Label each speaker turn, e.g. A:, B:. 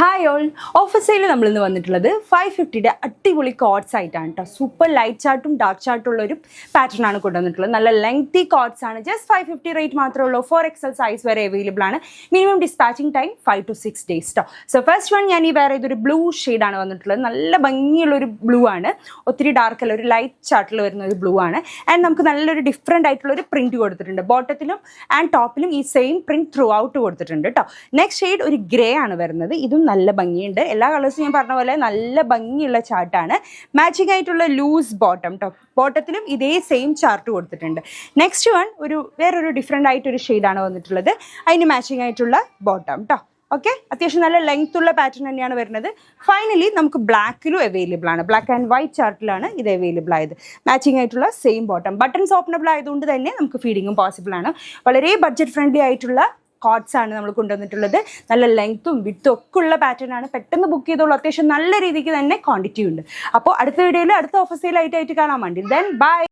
A: Hi all, offer sale നമ്മളിന്ന് വന്നിട്ടുള്ളത് 550യുടെ അടിപൊളി കോഡ്സ് ആയിട്ടാണ് കേട്ടോ. സൂപ്പർ ലൈറ്റ് ചാർട്ടും ഡാർക്ക് ചാർട്ടും ഉള്ള ഒരു പാറ്റേൺ ആണ് കൊണ്ടുവന്നിട്ടുള്ളത്. നല്ല ലെങ്തി കോഡ്സ് ആണ്. ജസ്റ്റ് 550 റേറ്റ് മാത്രമേ ഉള്ളൂ. 4XL സൈസ് വരെ അവൈലബിൾ ആണ്. Minimum dispatching time 5 to 6 days കേട്ടോ. സോ ഫസ്റ്റ് വൺ ഞാൻ ഈ വേറെ ഇതൊരു ബ്ലൂ ഷെയ്ഡാണ് വന്നിട്ടുള്ളത്. നല്ല ഭംഗിയുള്ളൊരു ബ്ലൂ ആണ്. ഒത്തിരി ഡാർക്ക് അല്ല, ഒരു ലൈറ്റ് ചാർട്ടിൽ വരുന്ന ഒരു ബ്ലൂ ആണ്. ആൻഡ് നമുക്ക് നല്ലൊരു ഡിഫറെൻ്റ് ആയിട്ടുള്ള ഒരു പ്രിന്റ് കൊടുത്തിട്ടുണ്ട്. ബോട്ടത്തിലും ആൻഡ് ടോപ്പിലും ഈ സെയിം പ്രിന്റ് ത്രൂ ഔട്ട് കൊടുത്തിട്ടുണ്ട് കേട്ടോ. നെക്സ്റ്റ് ഷെയ്ഡ് ഒരു ഗ്രേ ആണ് വരുന്നത്. ഇതും നല്ല ഭംഗിയുണ്ട്. എല്ലാ കളേഴ്സും ഞാൻ പറഞ്ഞ പോലെ നല്ല ഭംഗിയുള്ള ചാർട്ടാണ്. മാച്ചിങ് ആയിട്ടുള്ള ലൂസ് ബോട്ടം കേട്ടോ. ബോട്ടത്തിലും ഇതേ സെയിം ചാർട്ട് കൊടുത്തിട്ടുണ്ട്. നെക്സ്റ്റ് വൺ വേറൊരു ഡിഫറെൻ്റ് ആയിട്ടൊരു ഷെയ്ഡാണ് വന്നിട്ടുള്ളത്. അതിന് മാച്ചിങ് ആയിട്ടുള്ള ബോട്ടം കേട്ടോ. ഓക്കെ, അത്യാവശ്യം നല്ല ലെങ്ത് ഉള്ള പാറ്റേൺ തന്നെയാണ് വരുന്നത്. ഫൈനലി നമുക്ക് ബ്ലാക്കിലും അവൈലബിൾ ആണ്. ബ്ലാക്ക് ആൻഡ് വൈറ്റ് ചാർട്ടിലാണ് ഇത് അവൈലബിൾ ആയത്. മാച്ചിങ് ആയിട്ടുള്ള സെയിം ബോട്ടം. ബട്ടൺസ് ഓപ്പണബിൾ ആയതുകൊണ്ട് തന്നെ നമുക്ക് ഫീഡിങ്ങും പോസിബിൾ ആണ്. വളരെ ബഡ്ജറ്റ് ഫ്രണ്ട്ലി ആയിട്ടുള്ള കോഡ്സ് ആണ് നമ്മൾ കൊണ്ടുവന്നിട്ടുള്ളത്. നല്ല ലെങ്ത്തും വിത്തും ഒക്കെ ഉള്ള പാറ്റേൺ ആണ്. പെട്ടെന്ന് ബുക്ക് ചെയ്തോളൂ. അത്യാവശ്യം നല്ല രീതിക്ക് തന്നെ ക്വാണ്ടിറ്റി ഉണ്ട്. അപ്പോൾ അടുത്ത വീഡിയോയിൽ അടുത്ത ഓഫർ സെയിൽ ആയിട്ട് കാണാൻ വേണ്ടി. Then bye.